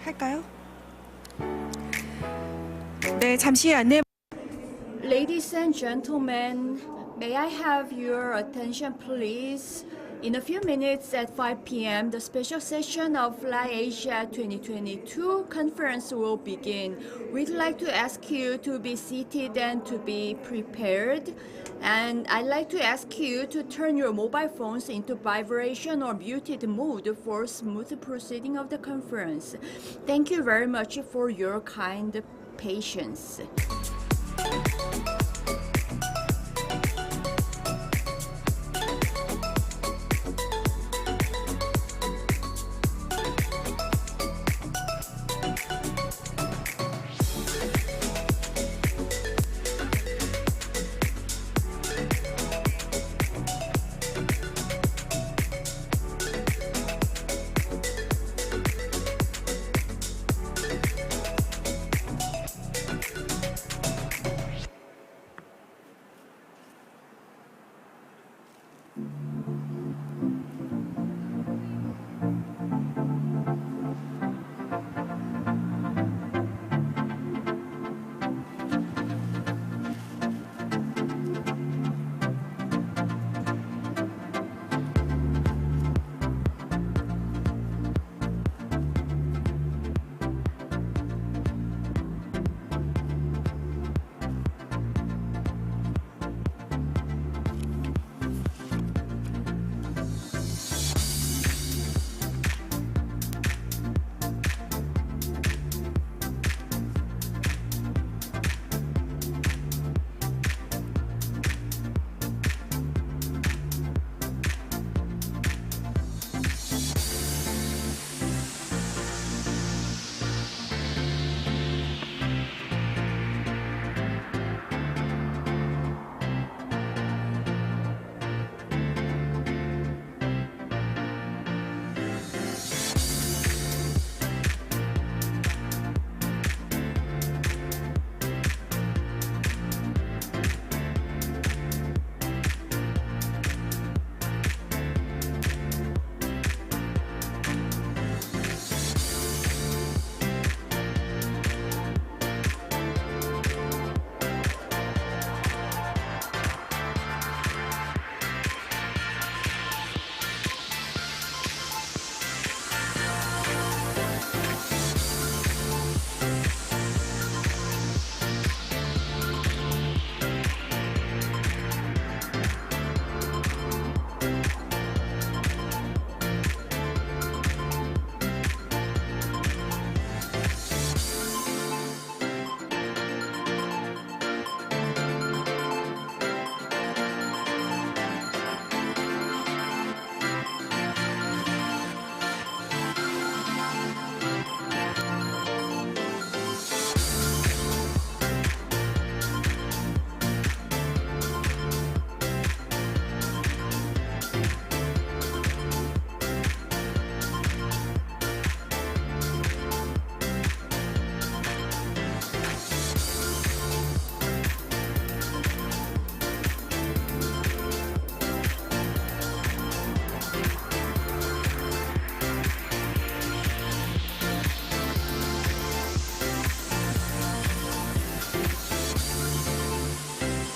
할까요? 네, 잠시 안내. Ladies and gentlemen, may I have your attention, please? In a few minutes at 5 p.m., the special session of Fly Asia 2022 conference will begin. We'd like to ask you to be seated and to be prepared. And I'd like to ask you to turn your mobile phones into vibration or muted mode for smooth proceeding of the conference. Thank you very much for your kind patience.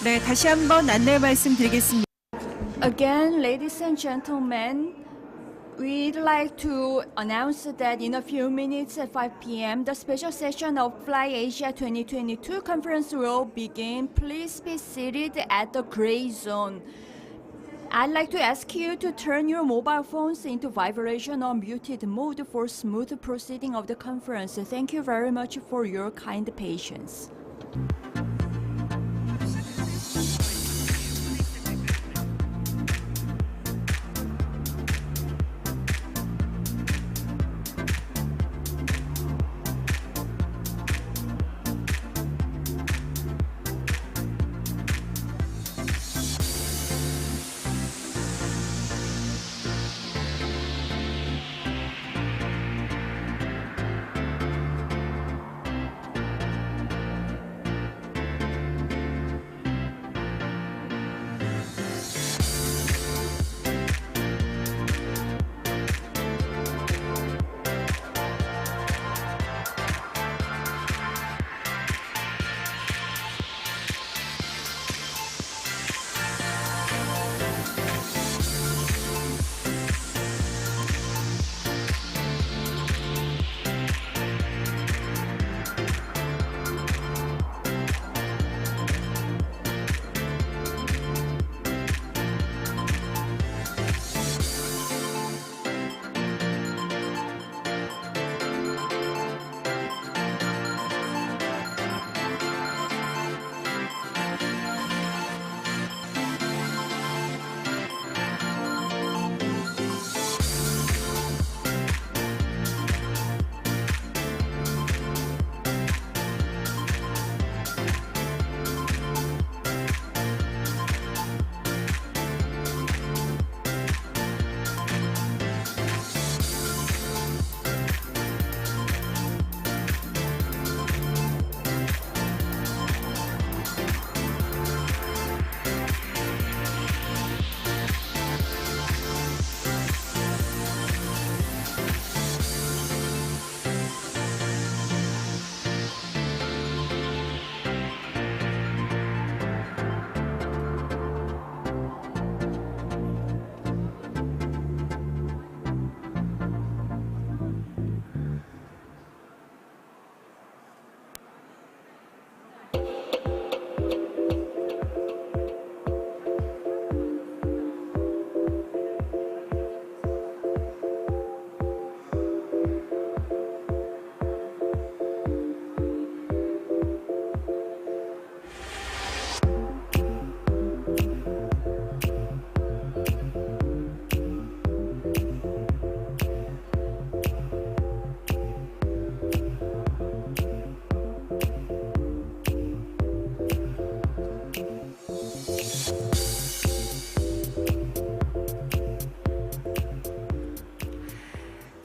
네, 다시 한번 안내 말씀드리겠습니다. Again, ladies and gentlemen, we'd like to announce that in a few minutes at 5 p.m., the special session of Fly Asia 2022 conference will begin. Please be seated at the gray zone. I'd like to ask you to turn your mobile phones into vibration or muted mode for smooth proceeding of the conference. Thank you very much for your kind patience.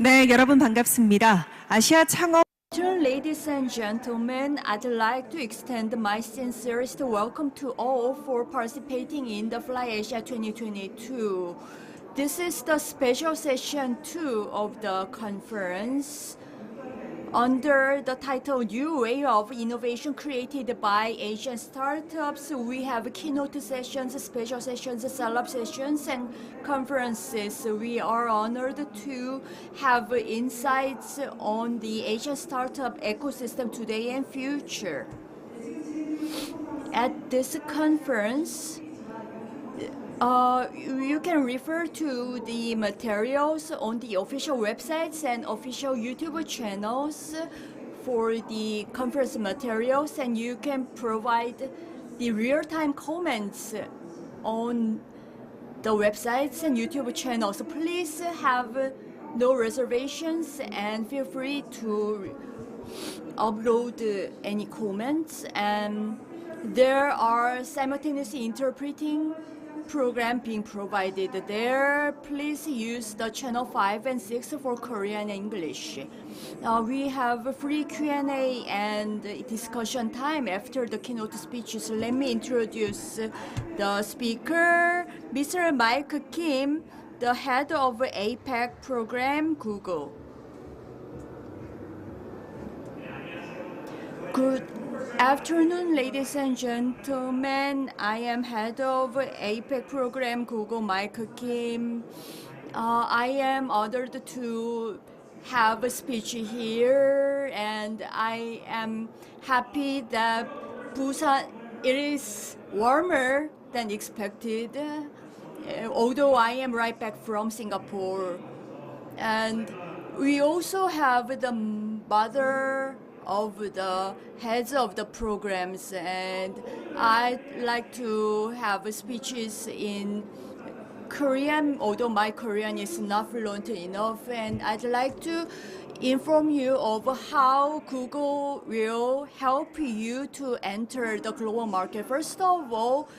네, 여러분 반갑습니다. 아시아 창업 Ladies and gentlemen, I'd like to extend my sincerest welcome to all for participating in the Fly Asia 2022. This is the special session 2 of the conference. Under the title New Way of Innovation Created by Asian Startups, we have keynote sessions, special sessions, celeb sessions, and conferences. We are honored to have insights on the Asian startup ecosystem today and future. At this conference, you can refer to the materials on the official websites and official YouTube channels for the conference materials, and you can provide the real-time comments on the websites and YouTube channels. Please have no reservations and feel free to upload any comments. And there are simultaneously interpreting program being provided there. Please use the channel 5 and 6 for Korean and English. We have free Q&A and discussion time after the keynote speeches. Let me introduce the speaker, Mr. Mike Kim, the head of APEC program, Google. Good afternoon, ladies and gentlemen. I am head of APEC program, Google, Mike Kim. I am honored to have a speech here, and I am happy that Busan, it is warmer than expected, although I am right back from Singapore. And we also have the mother of the heads of the programs, and I'd like to have speeches in Korean, although my Korean is not fluent enough, and I'd like to inform you of how Google will help you to enter the global market. First of all,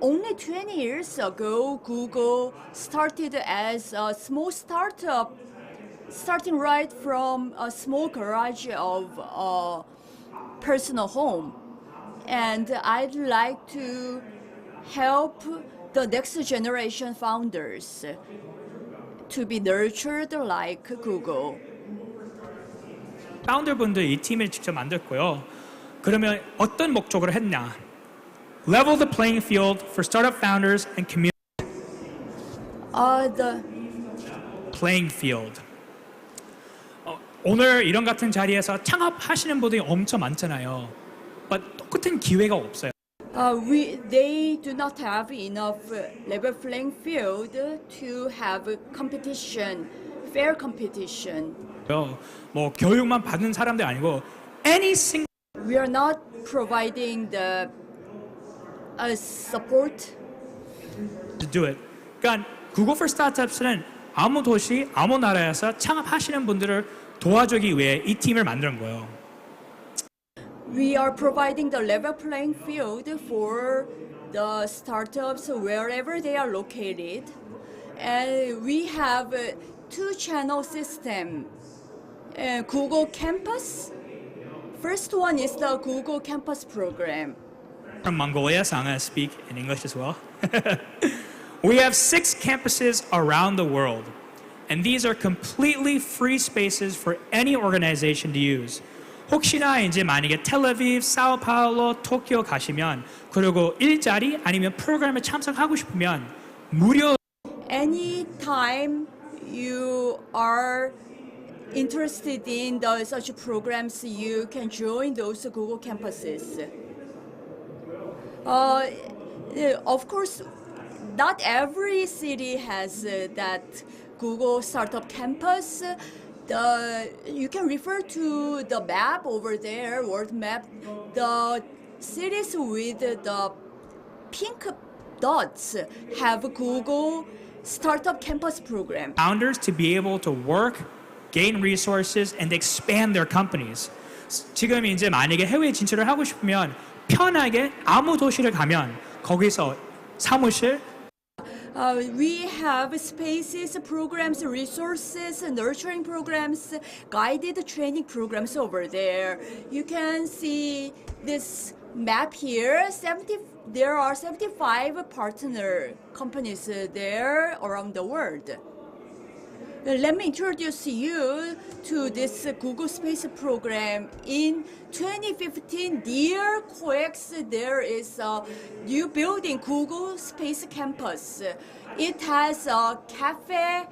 only 20 years ago, Google started as a small startup, starting right from a small garage of a personal home. And I'd like to help the next generation founders to be nurtured like Google. 파운더분들 이 팀을 직접 만들었고요. 그러면 어떤 목적으로 했냐? Level the playing field for startup founders and community. The Playing field. 오늘 이런 같은 자리에서 창업하시는 분들이 엄청 많잖아요. But 똑같은 기회가 없어요. they do not have enough level playing field to have competition, fair competition. 뭐 교육만 받는 사람들 아니고 any single We are not providing the support. to do it. 그러니까 Google for Startups는 아무 도시, 아무 나라에서 창업하시는 분들을 도와주기 위해 이 팀을 만든 거예요. We are providing the level playing field for the startups wherever they are located. And we have a two-channel system. Google Campus. First one is the Google Campus program. From Mongolia, so I'm going to speak in English as well. We have 6 campuses around the world, and these are completely free spaces for any organization to use. 혹시나 이제 만약에 텔레비브, 사우파울로, 토키오 가시면 그리고 일자리 아니면 프로그램에 참석하고 싶으면 무료. Anytime you are interested in such programs, you can join those Google campuses. Of course, not every city has that Google Startup Campus. You can refer to the map over there, world map. The cities with the pink dots have Google Startup Campus program. Founders to be able to work, gain resources, and expand their companies. 지금 이제 만약에 해외 진출을 하고 싶으면 편하게 아무 도시를 가면 거기서 사무실 We have spaces, programs, resources, nurturing programs, guided training programs over there. You can see this map here. There are 75 partner companies there around the world. Let me introduce you to this Google Space program. In 2015, near COEX, there is a new building, Google Space Campus. It has a cafe.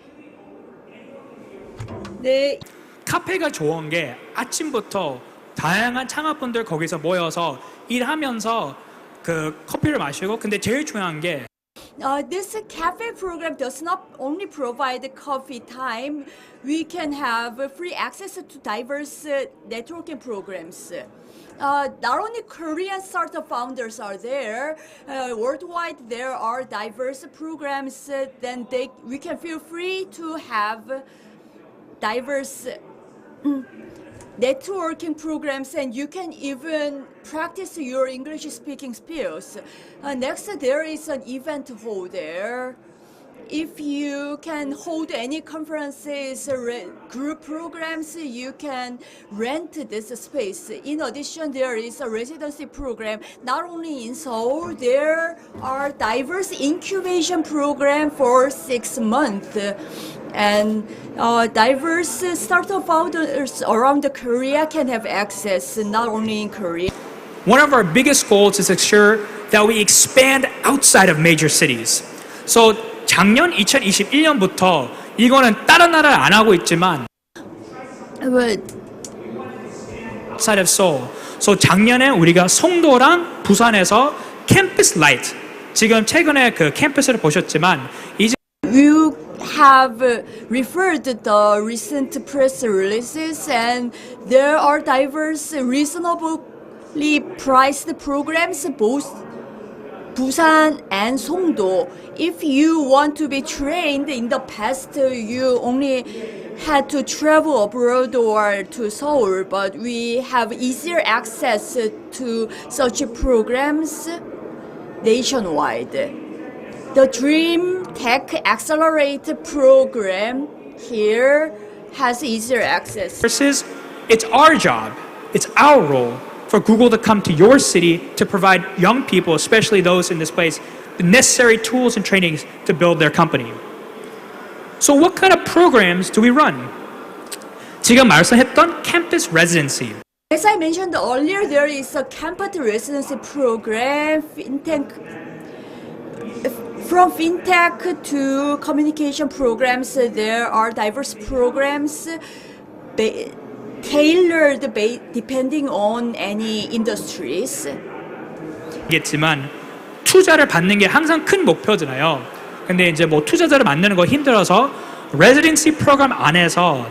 카페가 좋은 게 아침부터 다양한 창업분들 거기서 모여서 일하면서 그 커피를 마시고 근데 제일 중요한 게 This cafe program does not only provide coffee time, we can have free access to diverse networking programs. Not only Korean startup founders are there, worldwide there are diverse programs, then we can feel free to have diverse networking programs, and you can even practice your English speaking skills. Next, there is an event hall there. If you can hold any conferences, group programs, you can rent this space. In addition, there is a residency program. Not only in Seoul, there are diverse incubation program for 6 months. And diverse startup founders around Korea can have access, not only in Korea. One of our biggest goals is to ensure that we expand outside of major cities. So 작년 2021년부터 이거는 다른 나라를 안 하고 있지만 But outside of Seoul. So 작년에 우리가 송도랑 부산에서 캠퍼스 라이트 지금 최근에 그 캠퍼스를 보셨지만 이제 you have referred the recent press releases, and there are diverse, reasonably priced programs both Busan and Songdo. If you want to be trained, in the past you only had to travel abroad or to Seoul, but we have easier access to such programs nationwide. The Dream Tech Accelerate program here has easier access. versus it's our job, it's our role for Google to come to your city to provide young people, especially those in this place, the necessary tools and trainings to build their company. So what kind of programs do we run? 지금 말씀했던 campus residency. As I mentioned earlier, there is a campus residency program, from fintech to communication programs. There are diverse programs tailored depending on any industries. 겠지만 투자를 받는 게 항상 큰 목표잖아요. 근데 이제 뭐 투자자를 만나는 거 힘들어서 residency 프로그램 안에서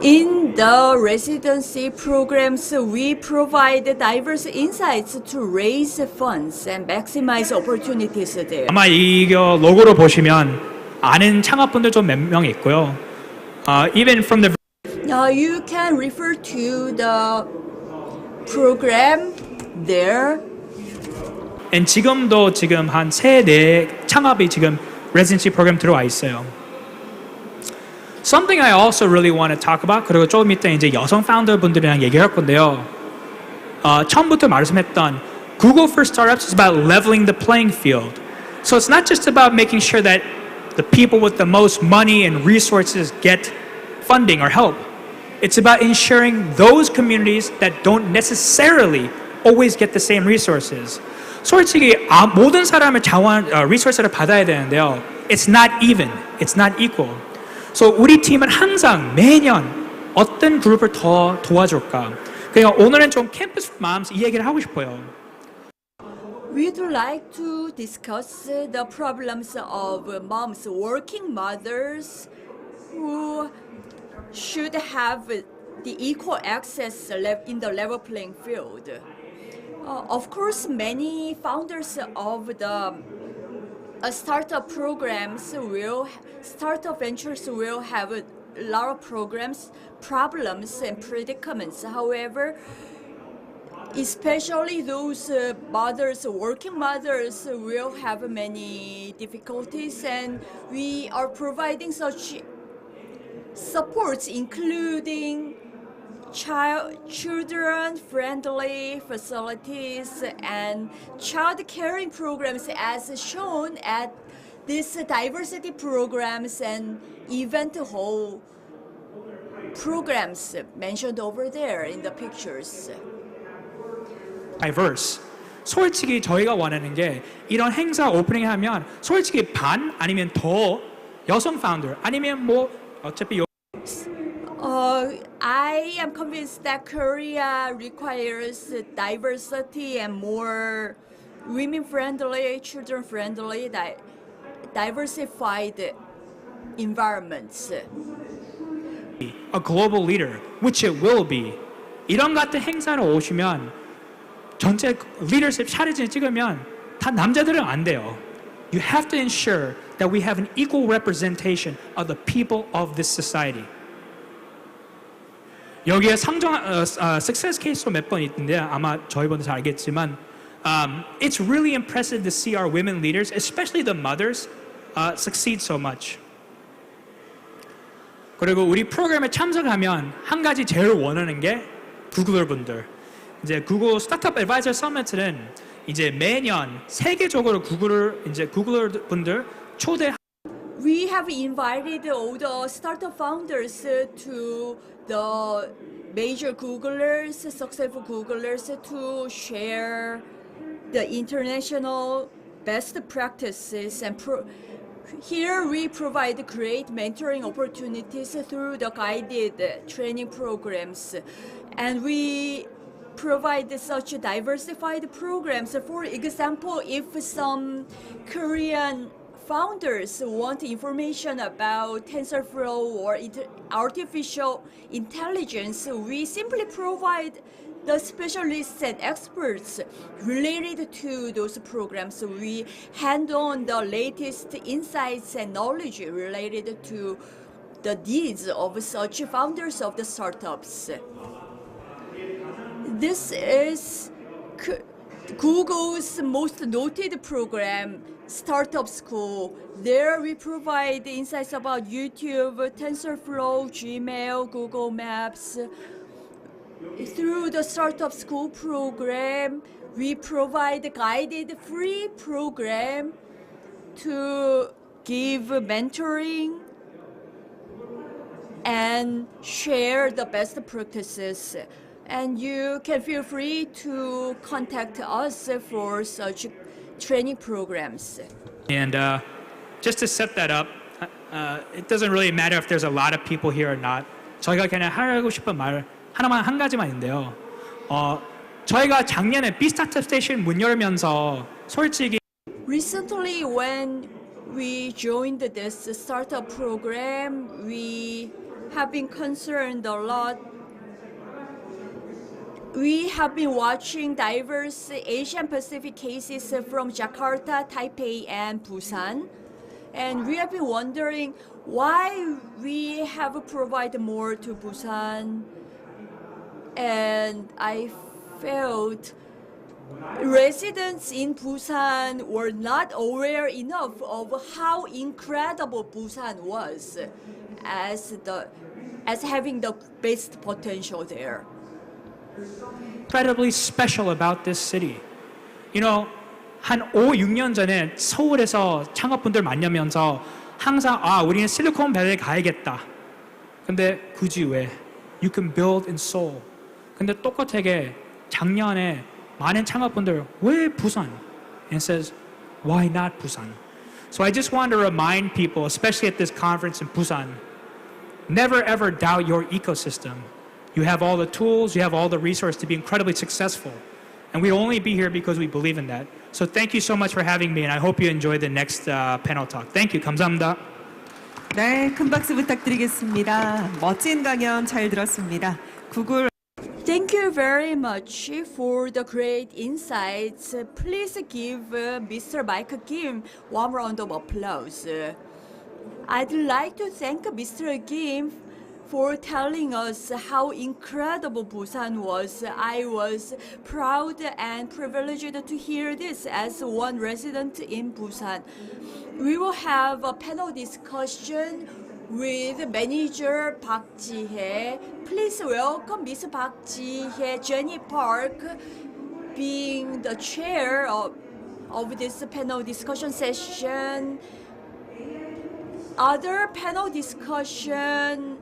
In the residency programs, we provide diverse insights to raise funds and maximize opportunities there. 아마 이거 로고로 보시면 아는 창업분들 좀 몇 명 있고요. Even from the You can refer to the program there. and 지금도 지금 한 3-4 창업이 지금 residency 프로그램 들어와 있어요. Something I also really want to talk about, 그리고 조금 이따 이제 여성 파운더 분들이랑 얘기할 건데요. 처음부터 말씀했던 Google for Startups is about leveling the playing field. So it's not just about making sure that the people with the most money and resources get funding or help. It's about ensuring those communities that don't necessarily always get the same resources. 솔직히 모든 사람의 리소스를 받아야 되는데요. It's not even. It's not equal. So 우리 팀은 항상 매년 어떤 그룹을 더 도와줄까? 그러니까 오늘은 좀 캠퍼스 맘스 이 얘기를 하고 싶어요. We'd like to discuss the problems of moms, working mothers who should have the equal access in the level playing field. Of course, many founders of the startup ventures will have a lot of problems and predicaments. However, especially those mothers, working mothers, will have many difficulties, and we are providing such supports, including children-friendly facilities and child caring programs as shown at this diversity programs and event hall programs mentioned over there in the pictures. diverse. 솔직히 저희가 원하는 게 이런 행사 오프닝 하면 솔직히 반 아니면 더 여성 파운더 아니면 뭐 어차피 I am convinced that Korea requires diversity and more women-friendly, children-friendly, diversified environments. a global leader, which it will be. 이런 같은 행사로 오시면 전체 리더십 차례진 찍으면 다 남자들은 안 돼요. You have to ensure that we have an equal representation of the people of this society. 여기에 success case로 몇 번 있는데 아마 저희 분들 잘 알겠지만 it's really impressive to see our women leaders, especially the mothers, succeed so much. 그리고 우리 프로그램에 참석하면 한 가지 제일 원하는 게 구글러 분들. 이제 구글 스타트업 애드바이저 서밋은 이제 매년 세계적으로 구글러 분들 초대. We have invited all the startup founders to the major Googlers, successful Googlers, to share the international best practices. And here we provide great mentoring opportunities through the guided training programs. And we provide such diversified programs. For example, if some Korean founders want information about TensorFlow or artificial intelligence, we simply provide the specialists and experts related to those programs. We hand on the latest insights and knowledge related to the needs of such founders of the startups. This is Google's most noted program, Startup School. There we provide insights about YouTube, TensorFlow, Gmail, Google Maps. Through the Startup School program, we provide a guided free program to give mentoring and share the best practices. And you can feel free to contact us for such training programs. And just to set that up, it doesn't really matter if there's a lot of people here or not. 저희가 그냥 하고 싶은 말 한 가지만 있는데요. 저희가 작년에 비스타트업 스테이션 문 열면서 솔직히 Recently, when we joined this startup program, we have been concerned a lot. We have been watching diverse Asian Pacific cases from Jakarta, Taipei, and Busan. And we have been wondering why we have provided more to Busan. And I felt residents in Busan were not aware enough of how incredible Busan was as having the best potential there. incredibly special about this city. You know, 한 5, 6년 전에 서울에서 창업분들 만나면서 항상 우리는 실리콘밸리 가야겠다. 근데 굳이 왜? You can build in Seoul. 근데 똑같게 작년에 많은 창업분들 왜 부산? And it says, why not Busan? So I just want to remind people, especially at this conference in Busan, never ever doubt your ecosystem. You have all the tools, you have all the resources to be incredibly successful. And we'll only be here because we believe in that. So thank you so much for having me, and I hope you enjoy the next panel talk. Thank you. 감사합니다. 네, 큰 박수 부탁드리겠습니다. 멋진 강연 잘 들었습니다. 구글 Thank you very much for the great insights. Please give Mr. Mike Kim one round of applause. I'd like to thank Mr. Kim for telling us how incredible Busan was. I was proud and privileged to hear this as one resident in Busan. We will have a panel discussion with manager Park Ji-hye. Please welcome Miss Park Ji-hye, Jenny Park, being the chair of this panel discussion session. Other panel discussion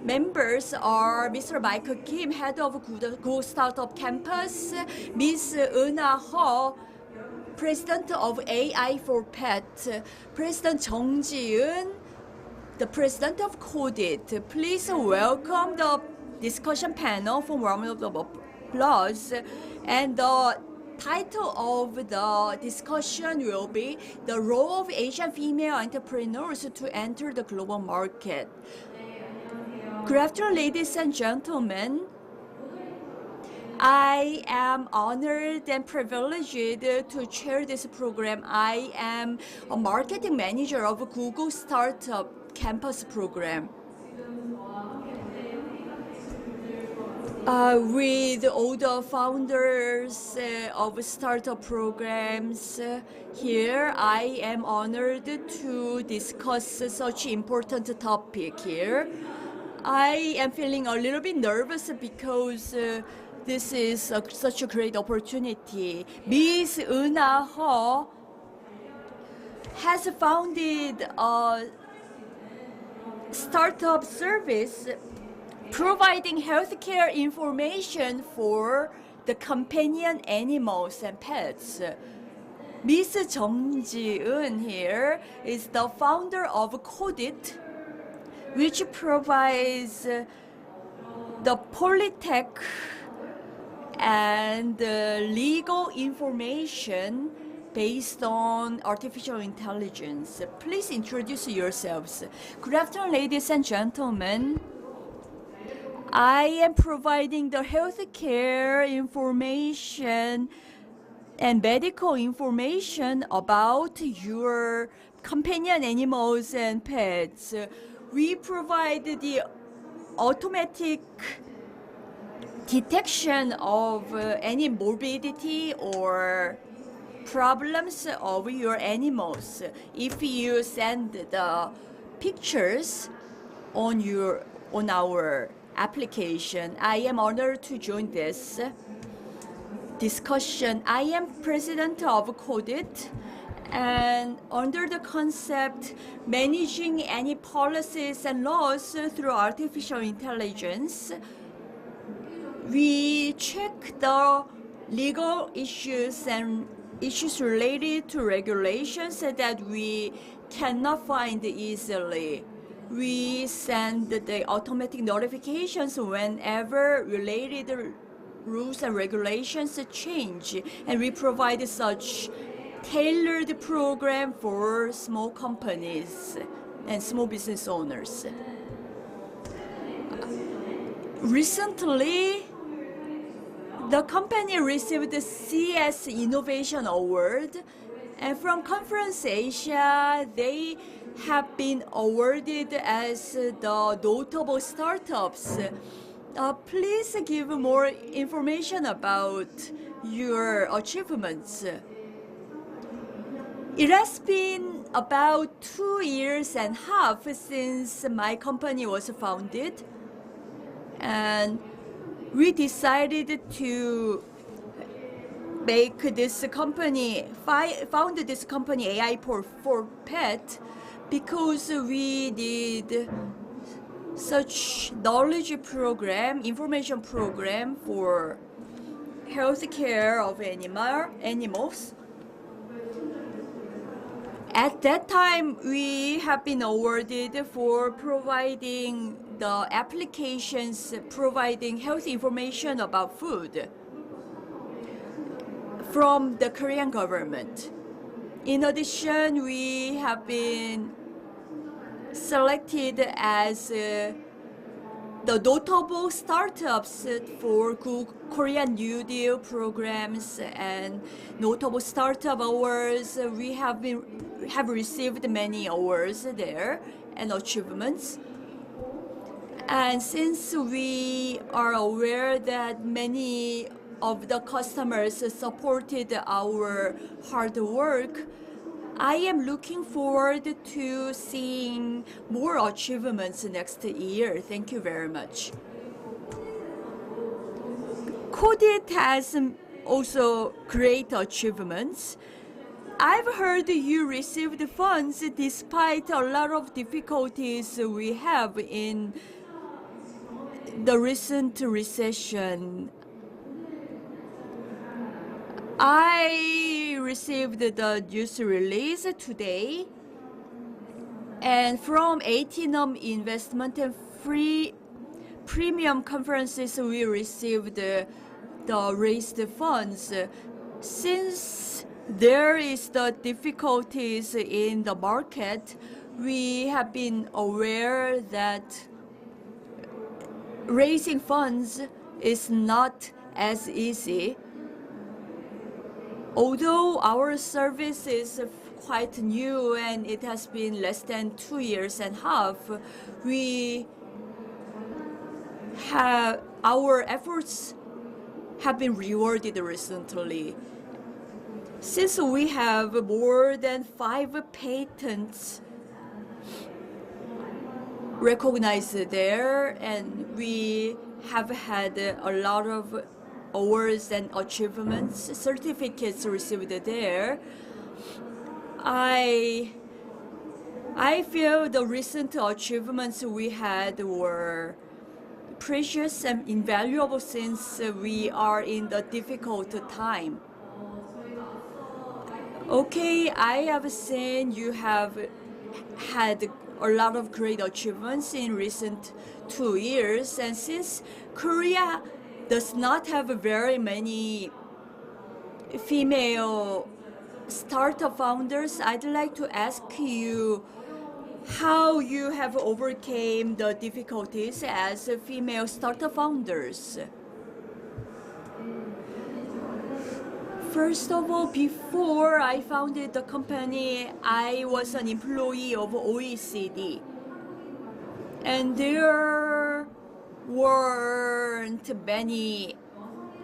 members are Mr. Michael Kim, head of Go Startup Campus, Ms. Euna Ho, president of AI for Pet, President Jung Ji-eun, the president of Codit. Please welcome the discussion panel for round of applause. And the title of the discussion will be the role of Asian female entrepreneurs to enter the global market. Good afternoon, ladies and gentlemen. I am honored and privileged to chair this program. I am a marketing manager of Google Startup Campus program. With all the founders of startup programs here, I am honored to discuss such important topic here. I am feeling a little bit nervous because this is such a great opportunity. Ms. Euna Ho has founded a startup service providing healthcare information for the companion animals and pets. Ms. Jung Ji-eun here is the founder of Codit, which provides the polytech and legal information based on artificial intelligence. Please introduce yourselves. Good afternoon, ladies and gentlemen. I am providing the healthcare information and medical information about your companion animals and pets. We provide the automatic detection of any morbidity or problems of your animals. If you send the pictures on our application, I am honored to join this discussion. I am president of Codit, and under the concept managing any policies and laws through artificial intelligence, we check the legal issues and issues related to regulations that we cannot find easily. We send the automatic notifications whenever related rules and regulations change, and we provide such tailored program for small companies and small business owners. Recently, the company received the CS Innovation Award, and from Conference Asia, they have been awarded as the notable startups. Please give more information about your achievements. It has been about 2.5 years since my company was founded, and we decided to make this company, founded this company AI for Pet, because we did such knowledge program, information program for healthcare of animals. At that time, we have been awarded for providing the applications providing health information about food from the Korean government. In addition, we have been selected as the notable startups for Korean New Deal programs and notable startup awards. We have received many awards there and achievements. And since we are aware that many of the customers supported our hard work, I am looking forward to seeing more achievements next year. Thank you very much. CODIT has also great achievements. I've heard you received funds despite a lot of difficulties we have in the recent recession. I received the news release today, and from Atinum Investment and Free Premium Conferences we received the raised funds. Since there is the difficulties in the market, we have been aware that raising funds is not as easy. Although our service is quite new and it has been less than 2 years and a half, our efforts have been rewarded recently. Since we have more than 5 patents recognized there, and we have had a lot of awards and achievements, certificates received there, I feel the recent achievements we had were precious and invaluable since we are in the difficult time. Okay, I have seen you have had a lot of great achievements in recent 2 years, and since Korea does not have very many female startup founders, I'd like to ask you how you have overcame the difficulties as female startup founders. First of all, before I founded the company, I was an employee of OECD. And there weren't many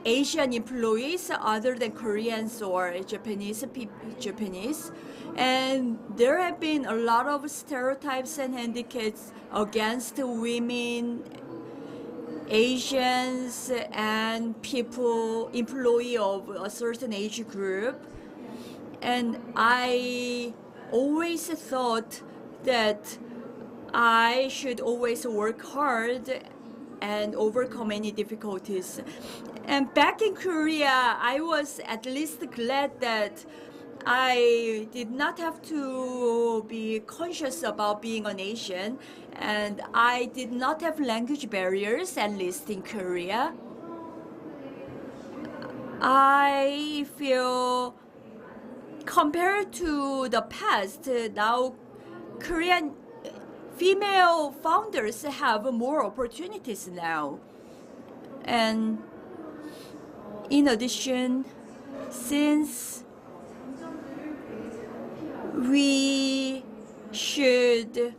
Asian employees other than Koreans or Japanese. And there have been a lot of stereotypes and handicaps against women, Asians, and people, employee of a certain age group. And I always thought that I should always work hard and overcome any difficulties. And back in Korea, I was at least glad that I did not have to be conscious about being an Asian, and I did not have language barriers, at least in Korea. I feel compared to the past, now Korean female founders have more opportunities now. And in addition, since we should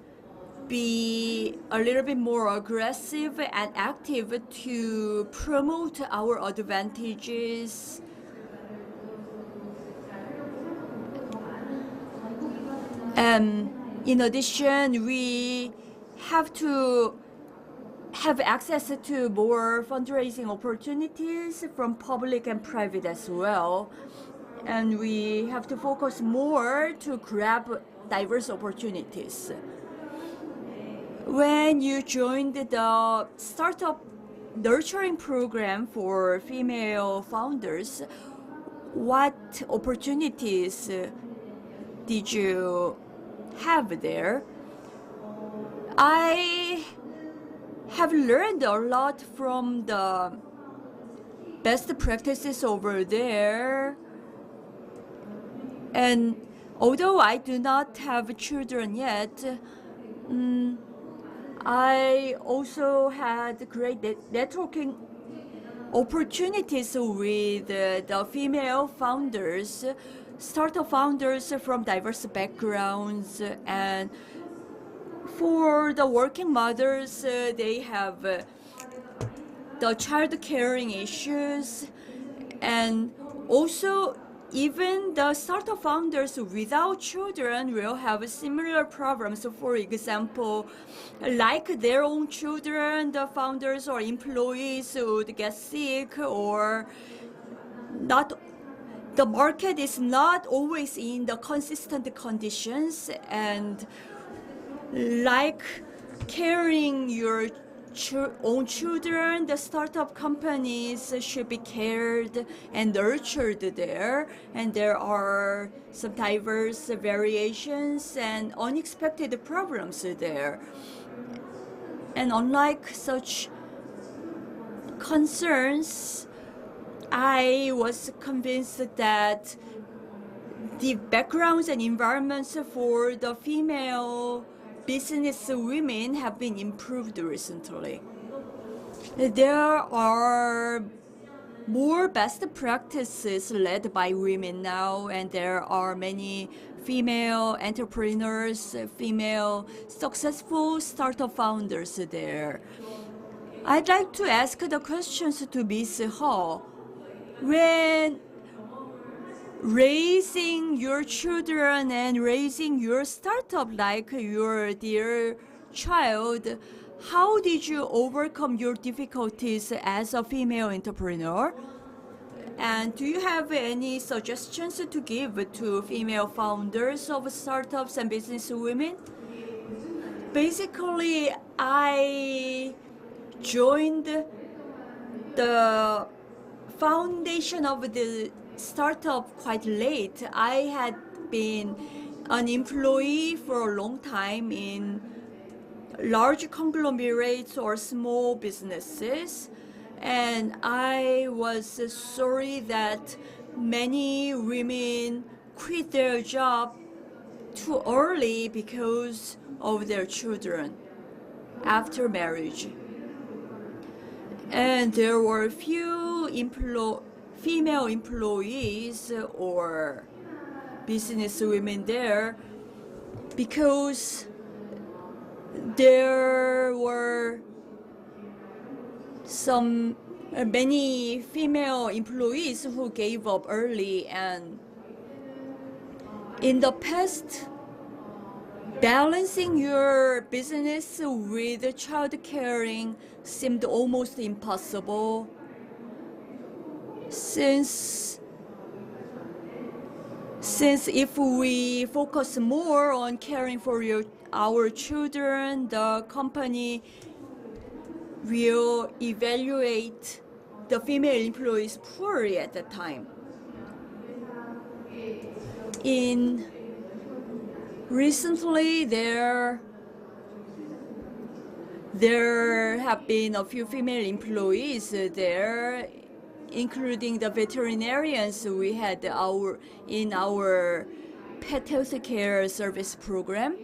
be a little bit more aggressive and active to promote our advantages, in addition, we have to have access to more fundraising opportunities from public and private as well. And we have to focus more to grab diverse opportunities. When you joined the startup nurturing program for female founders, what opportunities did you have there? I have learned a lot from the best practices over there. And although I do not have children yet, I also had great networking opportunities with the female startup founders from diverse backgrounds, and For the working mothers, they have the child caring issues, and also even the startup founders without children will have similar problems. So for example, like their own children, the founders or employees would get sick, or not. The market is not always in the consistent conditions, and like caring your own children, the startup companies should be cared and nurtured there, and there are some diverse variations and unexpected problems there. And unlike such concerns, I was convinced that the backgrounds and environments for the female business women have been improved recently. There are more best practices led by women now, and there are many female entrepreneurs, female successful startup founders there. I'd like to ask the questions to Ms. Ho. When raising your children and raising your startup like your dear child, how did you overcome your difficulties as a female entrepreneur? And do you have any suggestions to give to female founders of startups and business women? Basically, I joined the foundation of the startup quite late. I had been an employee for a long time in large conglomerates or small businesses, and I was sorry that many women quit their job too early because of their children after marriage. And there were few female employees or business women there because there were many female employees who gave up early, and in the past, balancing your business with child caring seemed almost impossible. Since if we focus more on caring for our children, the company will evaluate the female employees poorly at that time. Recently, there have been a few female employees there, including the veterinarians we had in our pet health care service program.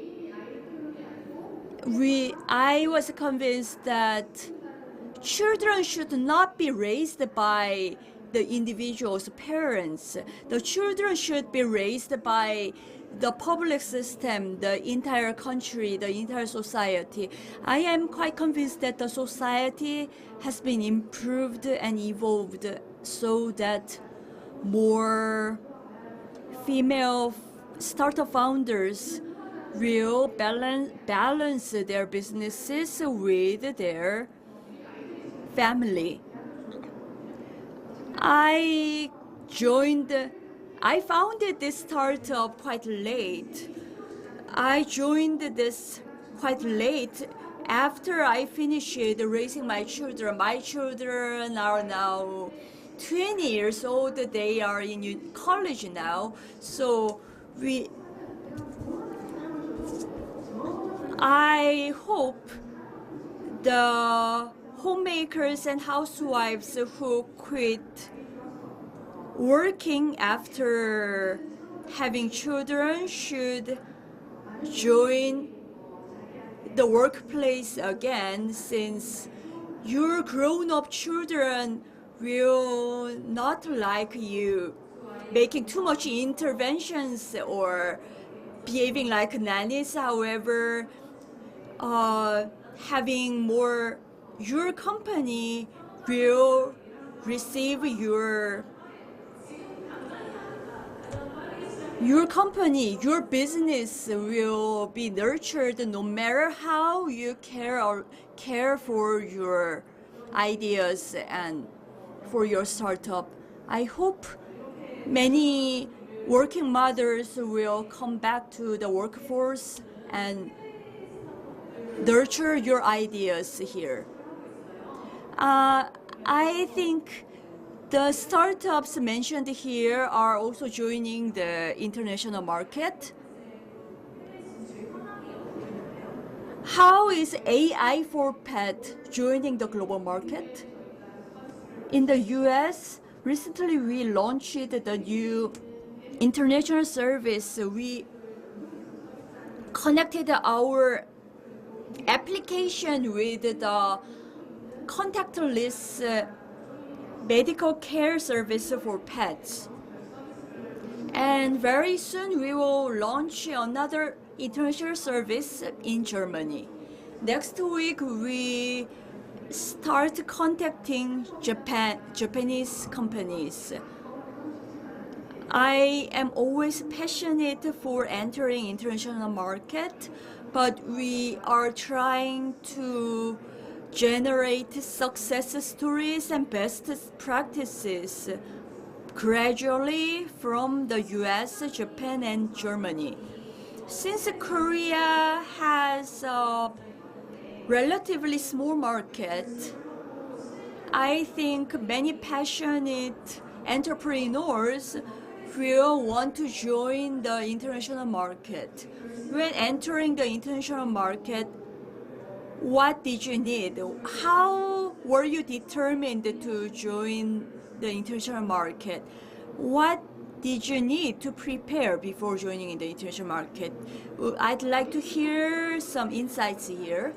I was convinced that children should not be raised by the individual's parents. The children should be raised by the public system, the entire country, the entire society. I am quite convinced that the society has been improved and evolved so that more female startup founders will balance their businesses with their family. I founded this startup quite late. I joined this quite late after I finished raising my children. My children are now 20 years old. They are in college now. So I hope the homemakers and housewives who quit working after having children should join the workplace again, since your grown-up children will not like you making too much interventions or behaving like nannies. However, having more, your company will receive your company, your business will be nurtured no matter how you care for your ideas and for your startup. I hope many working mothers will come back to the workforce and nurture your ideas here. I think the startups mentioned here are also joining the international market. How is AI for pet joining the global market? In the US, recently we launched the new international service. We connected our application with the contactless medical care service for pets. And very soon we will launch another international service in Germany. Next week we start contacting Japanese companies. I am always passionate for entering international market, but we are trying to generate success stories and best practices gradually from the US, Japan, and Germany. Since Korea has a relatively small market, I think many passionate entrepreneurs will want to join the international market. When entering the international market, what did you need? How were you determined to join the international market? What did you need to prepare before joining in the international market? I'd like to hear some insights here.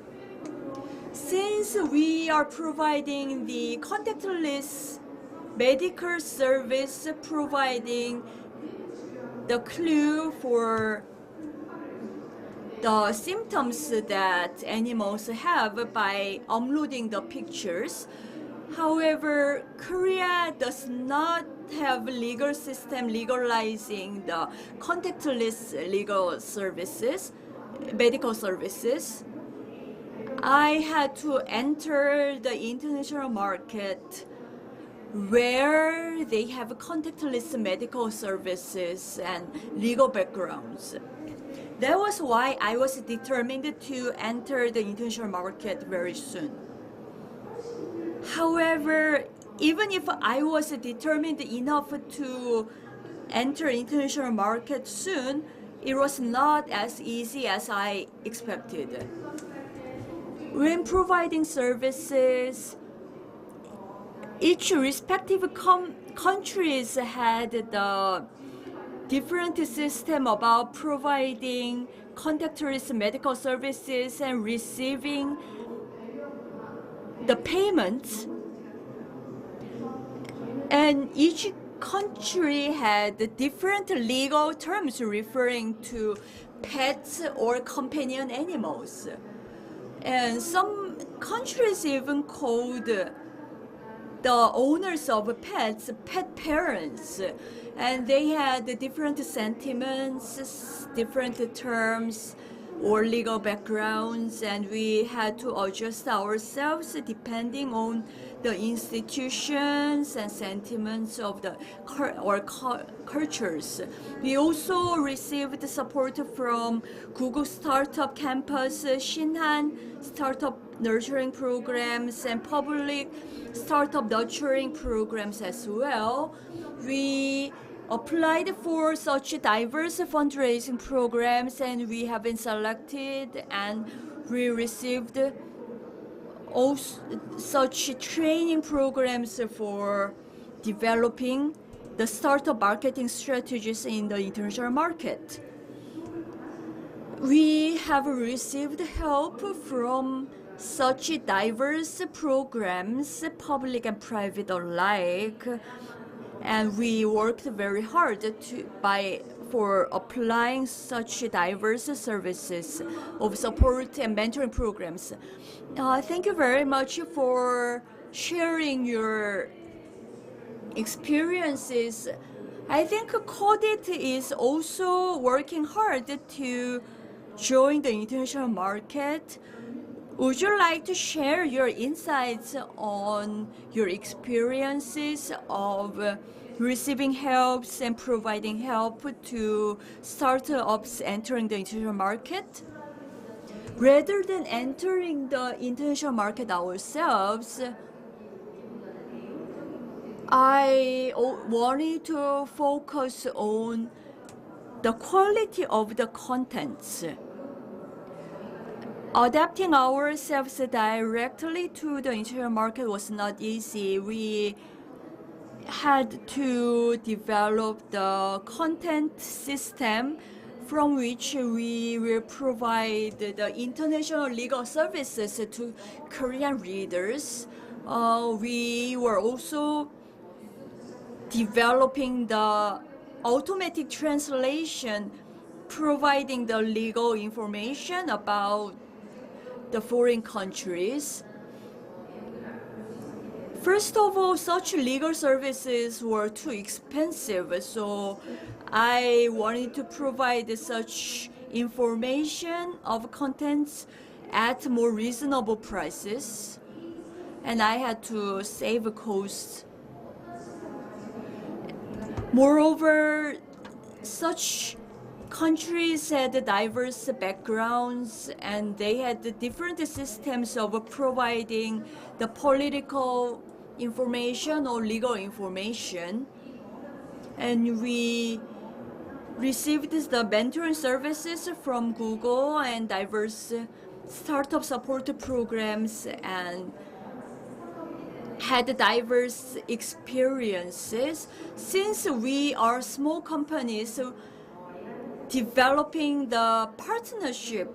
Since we are providing the contactless medical service, providing the clue for the symptoms that animals have by uploading the pictures. However, Korea does not have legal system legalizing the contactless legal services, medical services. I had to enter the international market where they have contactless medical services and legal backgrounds. That was why I was determined to enter the international market very soon. However, even if I was determined enough to enter international market soon, it was not as easy as I expected. When providing services, each respective countries had the different system about providing contactless medical services and receiving the payments. And each country had different legal terms referring to pets or companion animals. And some countries even called the owners of pets pet parents. And they had different sentiments, different terms or legal backgrounds, and we had to adjust ourselves depending on the institutions and sentiments of the cultures. We also received support from Google Startup Campus, Shinhan Startup Nurturing Programs, and public startup nurturing programs as well. We applied for such diverse fundraising programs, and we have been selected, and we received all such training programs for developing the startup marketing strategies in the international market. We have received help from such diverse programs, public and private alike, and we worked very hard for applying such diverse services of support and mentoring programs. Thank you very much for sharing your experiences. I think Codit is also working hard to join the international market. Would you like to share your insights on your experiences of receiving helps and providing help to startups entering the international market? Rather than entering the international market ourselves, I wanted to focus on the quality of the contents. Adapting ourselves directly to the international market was not easy. We had to develop the content system from which we will provide the international legal services to Korean readers. We were also developing the automatic translation, providing the legal information about the foreign countries. First of all, such legal services were too expensive, so I wanted to provide such information of contents at more reasonable prices, and I had to save costs. Moreover, such countries had diverse backgrounds and they had different systems of providing the political information or legal information. And we received the mentoring services from Google and diverse startup support programs and had diverse experiences. Since we are small companies, developing the partnership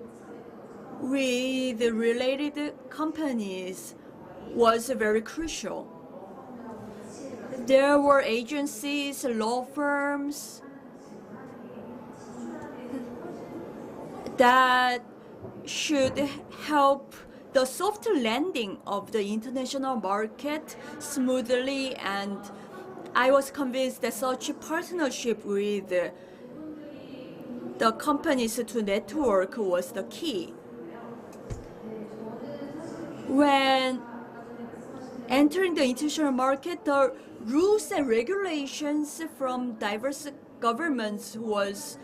with related companies was very crucial. There were agencies, law firms that should help the soft landing of the international market smoothly, and I was convinced that such a partnership with the companies to network was the key. When entering the international market, the rules and regulations from diverse governments was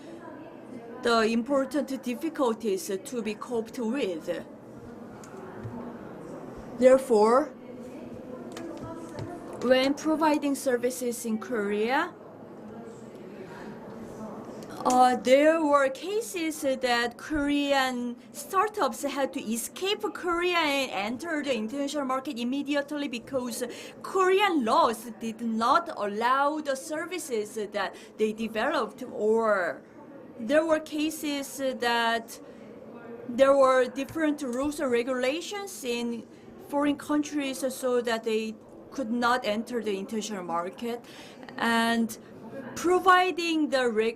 the important difficulties to be coped with. Therefore, when providing services in Korea, there were cases that Korean startups had to escape Korea and enter the international market immediately because Korean laws did not allow the services that they developed, or there were cases that there were different rules and regulations in foreign countries so that they could not enter the international market, and providing the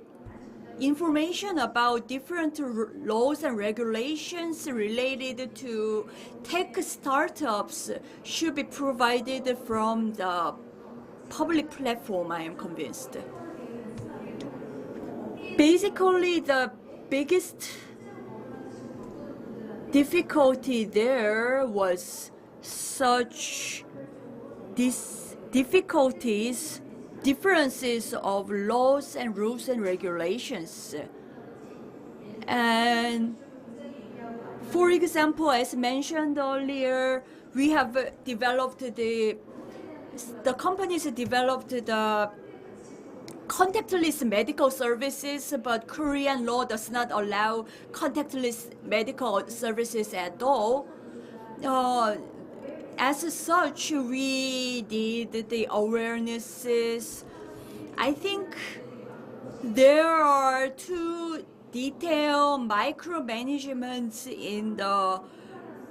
information about different laws and regulations related to tech startups should be provided from the public platform, I am convinced. Basically, the biggest difficulty there was such these differences of laws and rules and regulations. And for example, as mentioned earlier, we have developed the companies developed the contactless medical services, but Korean law does not allow contactless medical services at all. As such, we did the awarenesses. I think there are too detailed micromanagements in the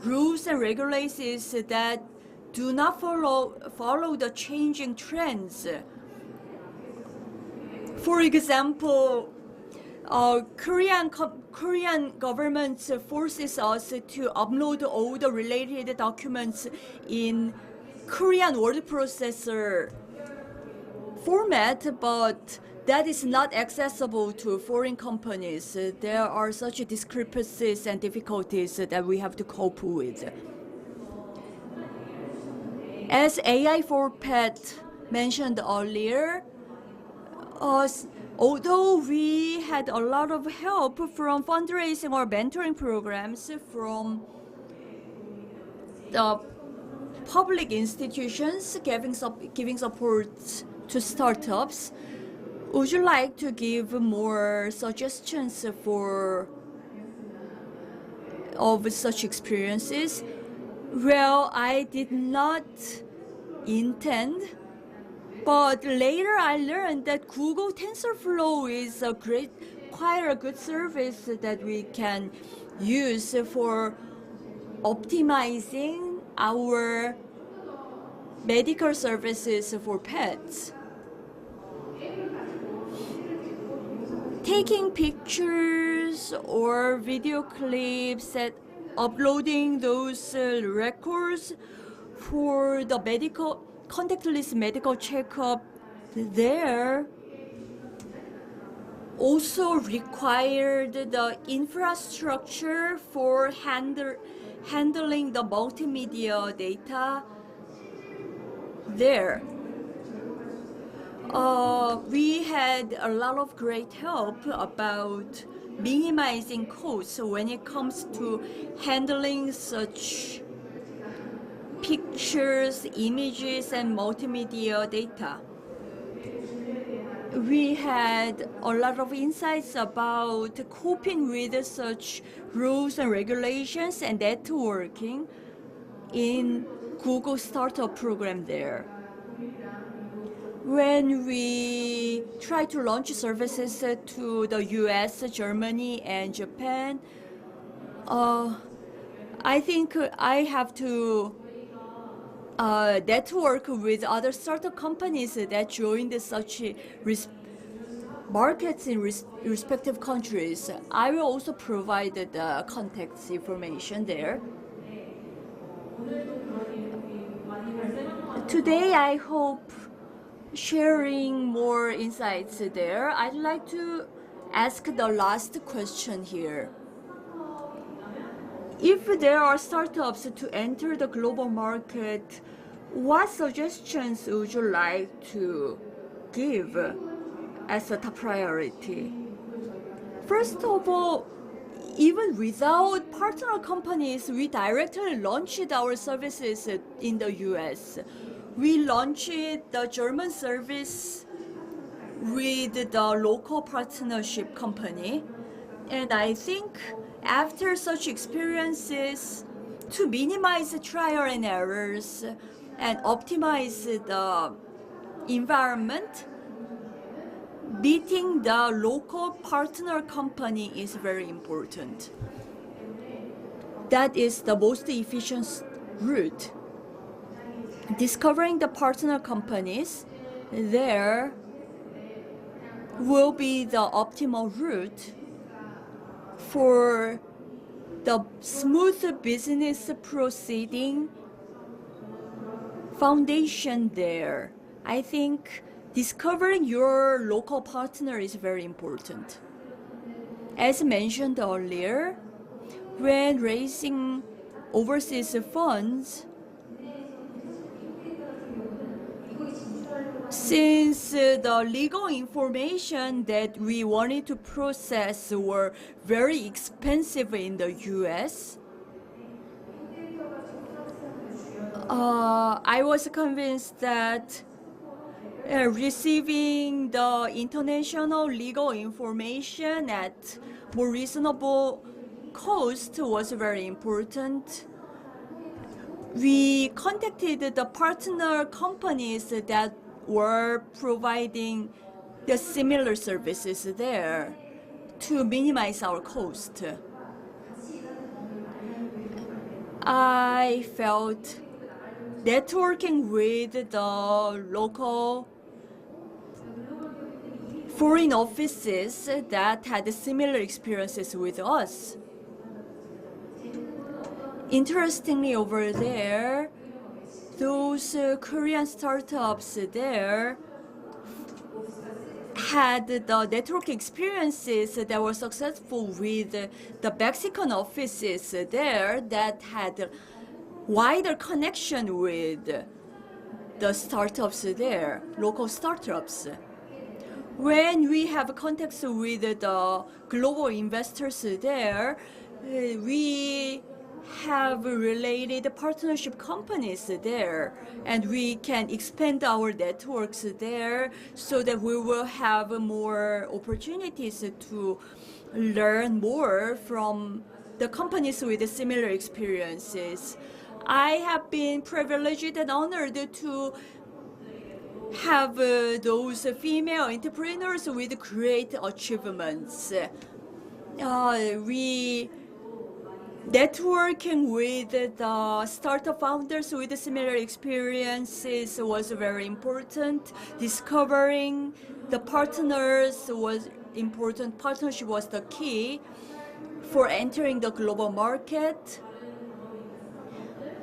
rules and regulations that do not follow the changing trends. For example, Korean government forces us to upload all the related documents in Korean word processor format, but that is not accessible to foreign companies. There are such discrepancies and difficulties that we have to cope with. As AI for Pet mentioned earlier, although we had a lot of help from fundraising or mentoring programs from the public institutions giving support to startups, would you like to give more suggestions of such experiences? Well, I did not intend, but later I learned that Google TensorFlow is quite a good service that we can use for optimizing our medical services for pets. Taking pictures or video clips and uploading those records for the contactless medical checkup there also required the infrastructure for handling the multimedia data there. We had a lot of great help about minimizing costs when it comes to handling such pictures, images, and multimedia data. We had a lot of insights about coping with such rules and regulations and networking in Google Startup program there. When we try to launch services to the US, Germany, and Japan, I think I have to network with other startup companies that joined such markets in respective countries. I will also provide the contact information there. Today, I hope sharing more insights there. I'd like to ask the last question here. If there are startups to enter the global market, what suggestions would you like to give as a top priority? First of all, even without partner companies, we directly launched our services in the US. We launched the German service with the local partnership company. And I think after such experiences, to minimize trial and errors and optimize the environment, meeting the local partner company is very important. That is the most efficient route. Discovering the partner companies there will be the optimal route for the smooth business proceeding foundation there. I think discovering your local partner is very important. As mentioned earlier, when raising overseas funds, since the legal information that we wanted to process were very expensive in the US, I was convinced that receiving the international legal information at more reasonable cost was very important. We contacted the partner companies that were providing the similar services there to minimize our cost. I felt networking with the local foreign offices that had similar experiences with us. Interestingly, over there, those Korean startups there had the network experiences that were successful with the Mexican offices there that had wider connection with the startups there, local startups. When we have contacts with the global investors there, we have related partnership companies there, and we can expand our networks there so that we will have more opportunities to learn more from the companies with similar experiences. I have been privileged and honored to have those female entrepreneurs with great achievements. We networking with the startup founders with similar experiences was very important. Discovering the partners was important. Partnership was the key for entering the global market.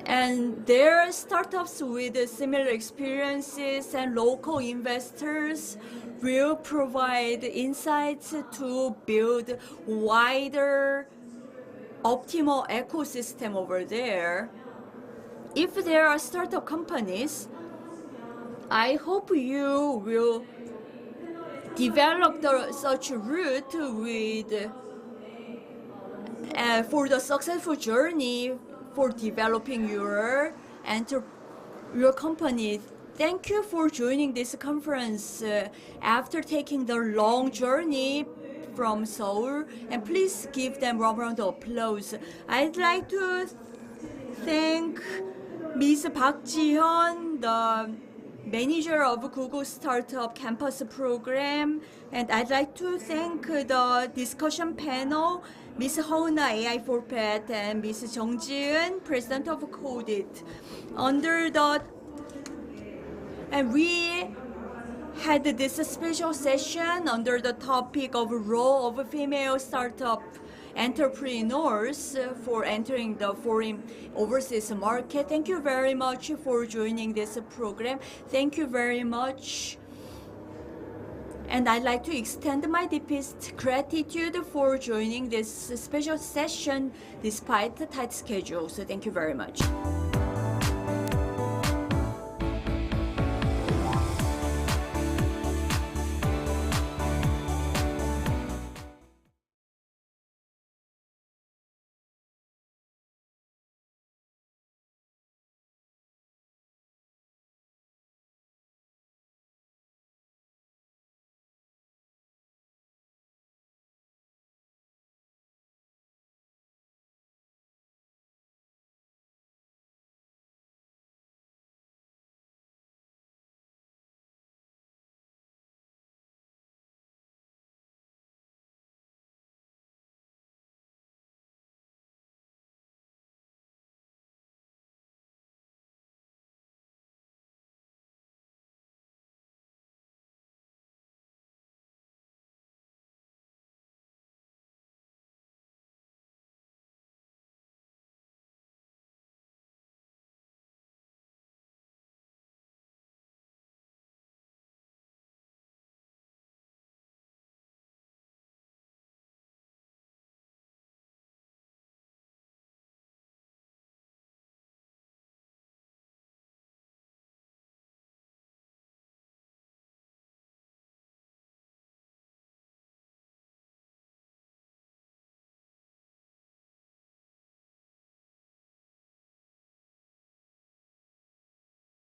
And there are startups with similar experiences and local investors will provide insights to build wider optimal ecosystem over there. If there are startup companies, I hope you will develop such a route with for the successful journey for developing your company. Thank you for joining this conference after taking the long journey from Seoul, and please give them a round of applause. I'd like to thank Ms. Park Ji-hyun, the manager of Google Startup Campus Program, and I'd like to thank the discussion panel, Ms. Hauna AI for Pet, and Ms. Jung Ji-eun, president of Codit. And we had this special session under the topic of role of female startup entrepreneurs for entering the foreign overseas market. Thank you very much for joining this program. Thank you very much. And I'd like to extend my deepest gratitude for joining this special session despite the tight schedule. So thank you very much.